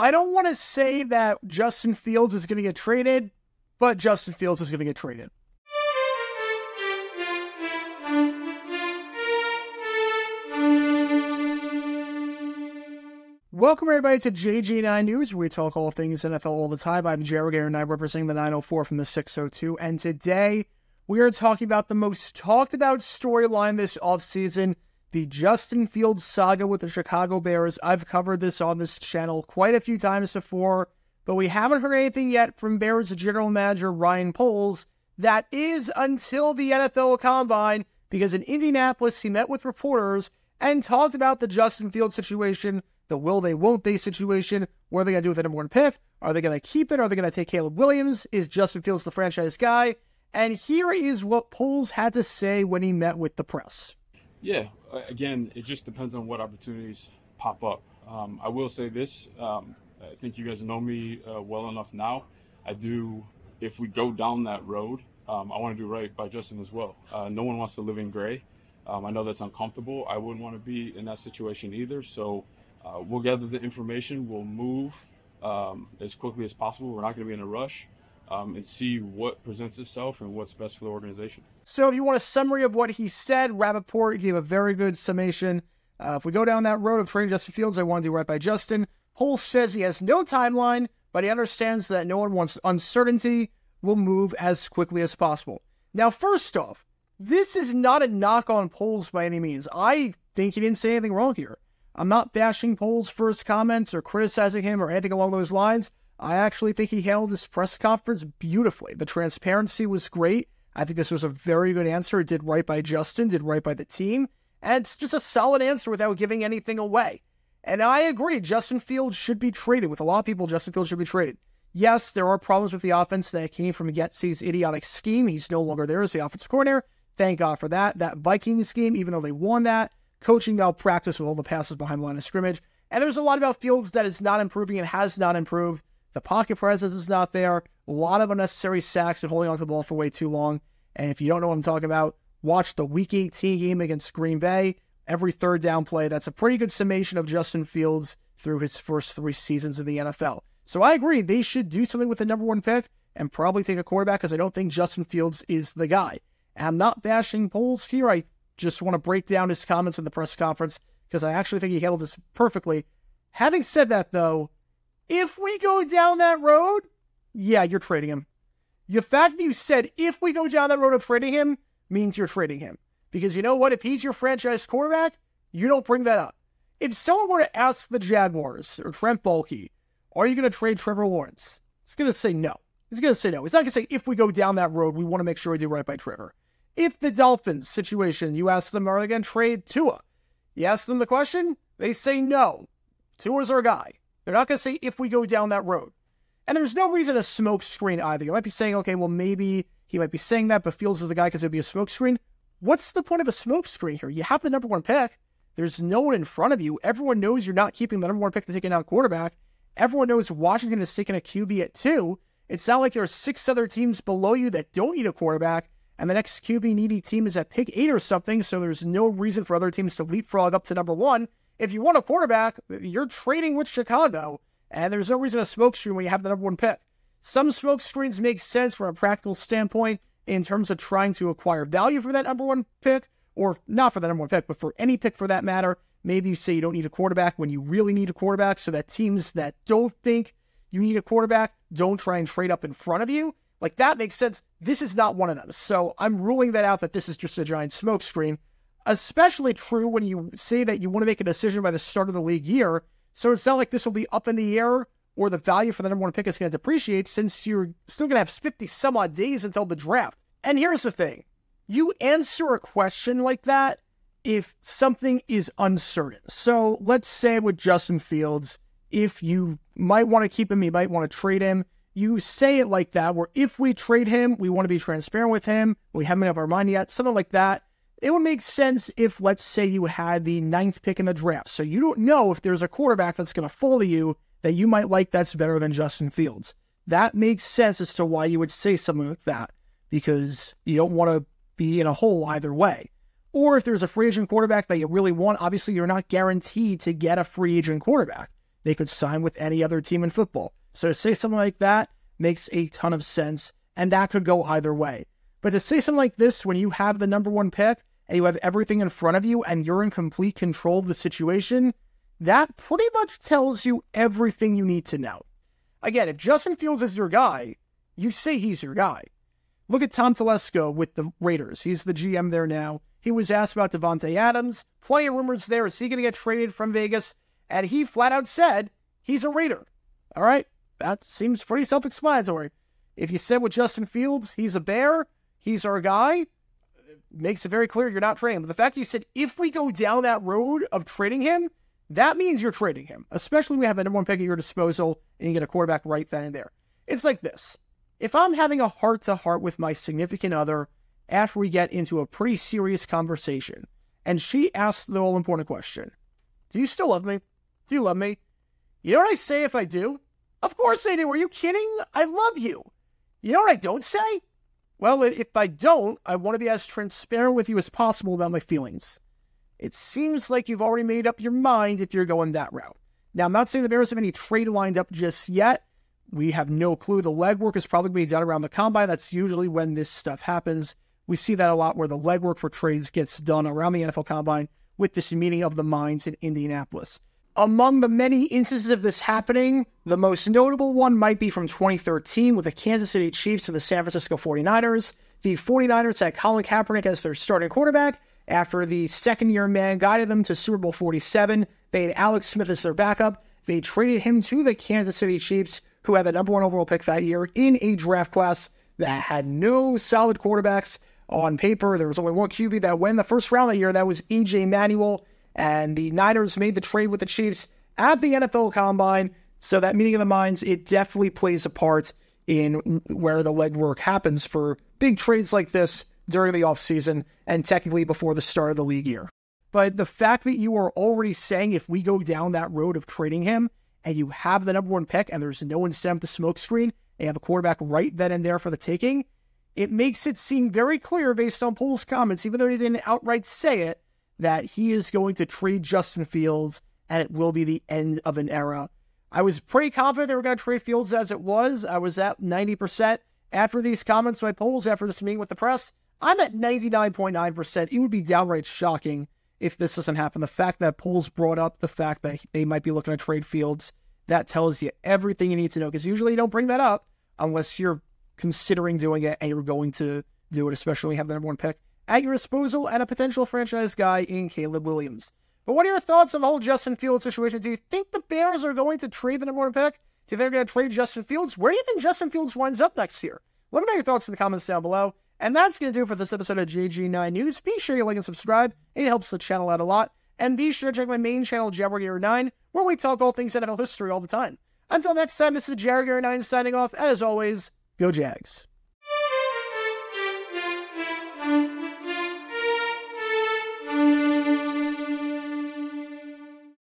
I don't want to say that Justin Fields is going to get traded, but Justin Fields is going to get traded. Welcome everybody to JJ9 News, where we talk all things NFL all the time. I'm Jared Garrett, and I'm representing the 904 from the 602. And today, we are talking about the most talked about storyline this offseason, the Justin Fields saga with the Chicago Bears. I've covered this on this channel quite a few times before, but we haven't heard anything yet from Bears general manager Ryan Poles. That is until the NFL Combine, because in Indianapolis, he met with reporters and talked about the Justin Fields situation, the will they, won't they situation. What are they going to do with the number one pick? Are they going to keep it? Are they going to take Caleb Williams? Is Justin Fields the franchise guy? And here is what Poles had to say when he met with the press. Yeah, again, it just depends on what opportunities pop up. I will say this. I think you guys know me well enough now. If we go down that road, I want to do right by Justin as well. No one wants to live in gray. I know that's uncomfortable. I wouldn't want to be in that situation either. So we'll gather the information. We'll move as quickly as possible. We're not going to be in a rush, and see what presents itself and what's best for the organization. So if you want a summary of what he said, Rappaport gave a very good summation. If we go down that road of trading Justin Fields, I want to do right by Justin. Poles says he has no timeline, but he understands that no one wants uncertainty. Will move as quickly as possible. Now, first off, this is not a knock on Poles by any means. I think he didn't say anything wrong here. I'm not bashing Poles' first comments or criticizing him or anything along those lines. I actually think he handled this press conference beautifully. The transparency was great. I think this was a very good answer. It did right by Justin, did right by the team, and it's just a solid answer without giving anything away. And I agree, Justin Fields should be traded. With a lot of people, Justin Fields should be traded. Yes, there are problems with the offense that came from Getsy's idiotic scheme. He's no longer there as the offensive coordinator. Thank God for that. That Vikings game, even though they won that, coaching malpractice with all the passes behind the line of scrimmage. And there's a lot about Fields that is not improving and has not improved. The pocket presence is not there. A lot of unnecessary sacks and holding on to the ball for way too long. And if you don't know what I'm talking about, watch the Week 18 game against Green Bay. Every third down play, that's a pretty good summation of Justin Fields through his first 3 seasons in the NFL. So I agree, they should do something with the number one pick and probably take a quarterback, because I don't think Justin Fields is the guy. And I'm not bashing Poles here. I just want to break down his comments in the press conference, because I actually think he handled this perfectly. Having said that, though, if we go down that road, yeah, you're trading him. The fact that you said, if we go down that road of trading him, means you're trading him. Because you know what? If he's your franchise quarterback, you don't bring that up. If someone were to ask the Jaguars or Trent Baalke, are you going to trade Trevor Lawrence? He's going to say no. He's going to say no. He's not going to say, if we go down that road, we want to make sure we do right by Trevor. If the Dolphins situation, you ask them, are they going to trade Tua? You ask them the question, they say no. Tua's our guy. They're not going to say, if we go down that road. And there's no reason to smoke screen either. You might be saying, okay, well, maybe he might be saying that, but Fields is the guy because it would be a smoke screen. What's the point of a smoke screen here? You have the number one pick. There's no one in front of you. Everyone knows you're not keeping the number one pick to take an out quarterback. Everyone knows Washington is taking a QB at 2. It's not like there are 6 other teams below you that don't need a quarterback, and the next QB needy team is at pick 8 or something, so there's no reason for other teams to leapfrog up to number 1. If you want a quarterback, you're trading with Chicago, and there's no reason to smoke screen when you have the number 1 pick. Some smoke screens make sense from a practical standpoint in terms of trying to acquire value for that number 1 pick, or not for the number 1 pick, but for any pick for that matter. Maybe you say you don't need a quarterback when you really need a quarterback, so that teams that don't think you need a quarterback don't try and trade up in front of you. Like, that makes sense. This is not one of them. So I'm ruling that out, that this is just a giant smoke screen. Especially true when you say that you want to make a decision by the start of the league year. So it's not like this will be up in the air or the value for the number 1 pick is going to depreciate, since you're still going to have 50 some odd days until the draft. And here's the thing. You answer a question like that if something is uncertain. So let's say with Justin Fields, if you might want to keep him, you might want to trade him. You say it like that, where if we trade him, we want to be transparent with him. We haven't made up our mind yet. Something like that. It would make sense if, let's say, you had the 9th pick in the draft. So you don't know if there's a quarterback that's going to fall to you that you might like that's better than Justin Fields. That makes sense as to why you would say something like that, because you don't want to be in a hole either way. Or if there's a free agent quarterback that you really want, obviously you're not guaranteed to get a free agent quarterback. they could sign with any other team in football. So to say something like that makes a ton of sense, and that could go either way. But to say something like this when you have the number 1 pick and you have everything in front of you and you're in complete control of the situation, that pretty much tells you everything you need to know. Again, if Justin Fields is your guy, you say he's your guy. Look at Tom Telesco with the Raiders. He's the GM there now. He was asked about Devontae Adams. Plenty of rumors there. Is he going to get traded from Vegas? And he flat out said he's a Raider. All right? That seems pretty self-explanatory. If you said with Justin Fields, he's a Bear, he's our guy, it makes it very clear you're not trading him. But the fact you said, if we go down that road of trading him, that means you're trading him, especially when we have the number 1 pick at your disposal and you get a quarterback right then and there. It's like this. If I'm having a heart-to-heart with my significant other after we get into a pretty serious conversation, and she asks the all-important question, do you still love me? Do you love me? You know what I say if I do? Of course I do. Are you kidding? I love you. You know what I don't say? Well, if I don't, I want to be as transparent with you as possible about my feelings. It seems like you've already made up your mind if you're going that route. Now, I'm not saying the Bears have any trade lined up just yet. We have no clue. The legwork is probably going to be done around the combine. That's usually when this stuff happens. We see that a lot where the legwork for trades gets done around the NFL combine with this meeting of the minds in Indianapolis. Among the many instances of this happening, the most notable one might be from 2013 with the Kansas City Chiefs and the San Francisco 49ers. The 49ers had Colin Kaepernick as their starting quarterback. After the second-year man guided them to Super Bowl 47, they had Alex Smith as their backup. They traded him to the Kansas City Chiefs, who had the number 1 overall pick that year in a draft class that had no solid quarterbacks on paper. There was only one QB that went in the first round that year. That was E.J. Manuel. And the Niners made the trade with the Chiefs at the NFL Combine. So that meeting of the minds, it definitely plays a part in where the legwork happens for big trades like this during the offseason and technically before the start of the league year. But the fact that you are already saying if we go down that road of trading him and you have the number 1 pick and there's no incentive to smokescreen and you have a quarterback right then and there for the taking, it makes it seem very clear based on Poles' comments, even though he didn't outright say it, that he is going to trade Justin Fields and it will be the end of an era. I was pretty confident they were going to trade Fields as it was. I was at 90% after these comments by Poles after this meeting with the press. I'm at 99.9%. It would be downright shocking if this doesn't happen. The fact that Poles brought up the fact that they might be looking to trade Fields, that tells you everything you need to know, because usually you don't bring that up unless you're considering doing it and you're going to do it, especially when you have the number 1 pick at your disposal and a potential franchise guy in Caleb Williams. But what are your thoughts on the whole Justin Fields situation? Do you think the Bears are going to trade the number 1 pick? Do you think they're going to trade Justin Fields? Where do you think Justin Fields winds up next year? Let me know your thoughts in the comments down below. And that's going to do it for this episode of JG9 News. Be sure you like and subscribe. It helps the channel out a lot. And be sure to check my main channel, Jaguar9, where we talk all things NFL history all the time. Until next time, this is Jaguar9 signing off. And as always, go Jags.